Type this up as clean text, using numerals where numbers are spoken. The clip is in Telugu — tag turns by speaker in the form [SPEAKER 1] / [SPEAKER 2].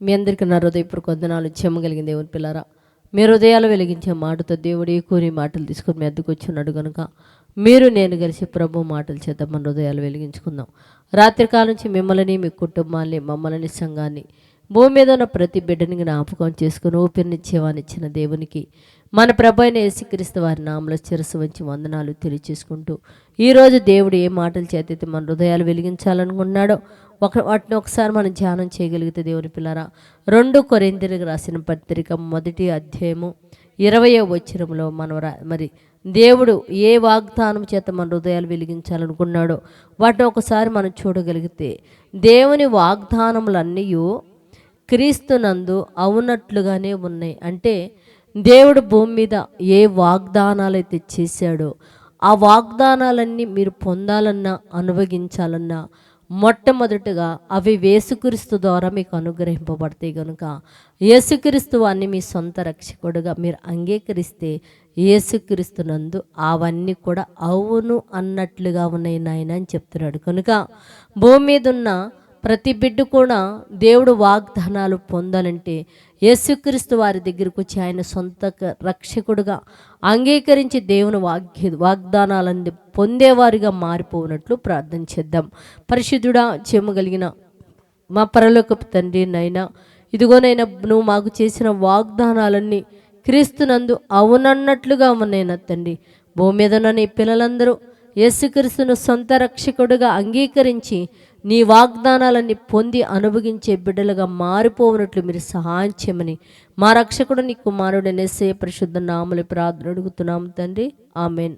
[SPEAKER 1] మీ అందరికీ నా హృదయపూర్వక వందనాలు. చెమ్మగలిగిన దేవుని పిల్లారా, మీ హృదయాలు వెలిగించే మాటతో దేవుడు కూరి మాటలు తీసుకొని మీ అద్దెకు వచ్చున్నాడు కనుక మీరు నేను కలిసి ప్రభు మాటలు చేద్దాం, మన హృదయాలు వెలిగించుకుందాం. రాత్రికాలం నుంచి మిమ్మల్ని, మీ కుటుంబాన్ని, మమ్మల్ని, సంఘాన్ని, భూమి మీద ఉన్న ప్రతి బిడ్డని జ్ఞాపకం చేసుకుని ఊపిరినిచ్చేవానిచ్చిన దేవునికి మన ప్రభు అయిన యేసుక్రీస్తు వారి నామములో శిరస్సు వంచి వందనాలు తెలియచేసుకుంటూ, ఈరోజు దేవుడు ఏ మాటలు చేతైతే మన హృదయాలు వెలిగించాలనుకున్నాడో వాటిని ఒకసారి మనం ధ్యానం చేయగలిగితే దేవుని పిల్లరా, 2 కొరింథీయులకు రాసిన పత్రిక 1వ అధ్యాయము 20వ వచనంలో మరి దేవుడు ఏ వాగ్దానం చేత మన హృదయాలు వెలిగించాలనుకున్నాడో వాటిని ఒకసారి మనం చూడగలిగితే, దేవుని వాగ్దానములన్నీ క్రీస్తునందు అవునట్లుగానే ఉన్నాయి. అంటే దేవుడు భూమి మీద ఏ వాగ్దానాలు అయితే చేశాడో ఆ వాగ్దానాలన్నీ మీరు పొందాలన్నా, అనుభవించాలన్నా మొట్టమొదటిగా అవి యేసుక్రీస్తు ద్వారా మీకు అనుగ్రహింపబడతాయి. కనుక యేసుక్రీస్తు వారిని మీ సొంత రక్షకుడుగా మీరు అంగీకరిస్తే యేసుక్రీస్తునందు అవన్నీ కూడా అవును అన్నట్లుగా ఉన్నాయి నాయన అని చెప్తున్నాడు. కనుక భూమి మీద ఉన్న ప్రతి బిడ్డ కూడా దేవుడు వాగ్దానాలు పొందాలంటే యేసుక్రీస్తు వారి దగ్గరకు వచ్చి ఆయన సొంత రక్షకుడుగా అంగీకరించి దేవుని వాగ్దానాలన్నీ పొందేవారిగా మారిపోనట్లు ప్రార్థన చేద్దాం. పరిశుద్ధుడా, చెమ్మగలిగిన మా పరలోకపు తండ్రి నైనా, ఇదిగోనైనా నువ్వు మాకు చేసిన వాగ్దానాలన్నీ క్రీస్తునందు అవునన్నట్లుగా ఉన్నాయినా తండ్రి. భూమి మీద ఉన్న నీ పిల్లలందరూ యేసుక్రీస్తును సొంత రక్షకుడుగా అంగీకరించి నీ వాగ్దానాలన్నీ పొంది అనుభవించే బిడ్డలుగా మారిపోవునట్లు మీరు సహాయం చేయమని మా రక్షకుడు నీ కుమారుడు యేసయ్య పరిశుద్ధ నామములో ప్రార్థన అడుగుతున్నాము తండ్రి. ఆమేన్.